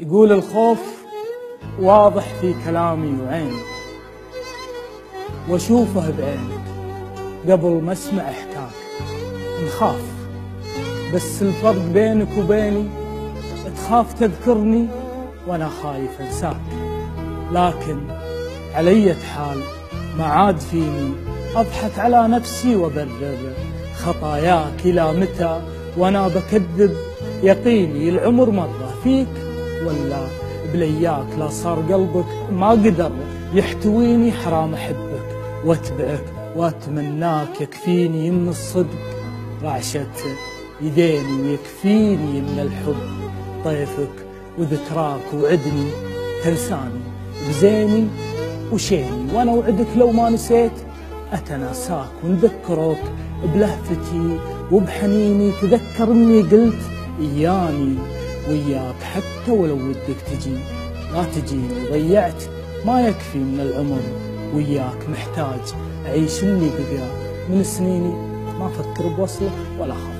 يقول الخوف واضح في كلامي وعيني، واشوفه بعينك قبل ما اسمع حكاك. نخاف بس الفرق بينك وبيني تخاف تذكرني وانا خايف انساك، لكن على أي حال ما عاد فيني اضحك على نفسي وابرر خطاياك. الى متى وانا بكذب يقيني العمر مره فيك ولا بلياك؟ لا صار قلبك ما قدر يحتويني، حرام احبك واتبعك واتمناك. يكفيني من الصدق رعشة يديني، ويكفيني من الحب طيفك وذكراك. وعدني تنساني بزيني وشيني، وانا وعدك لو ما نسيت اتناساك ونذكرك بلهفتي وبحنيني. تذكر اني قلت اياني وياك حتى ولو ودك تجي لا تجيني. ضيعت ما يكفي من العمر وياك، محتاج اعيش اللي بقى من سنيني. ما افكر بوصله ولا اخاف.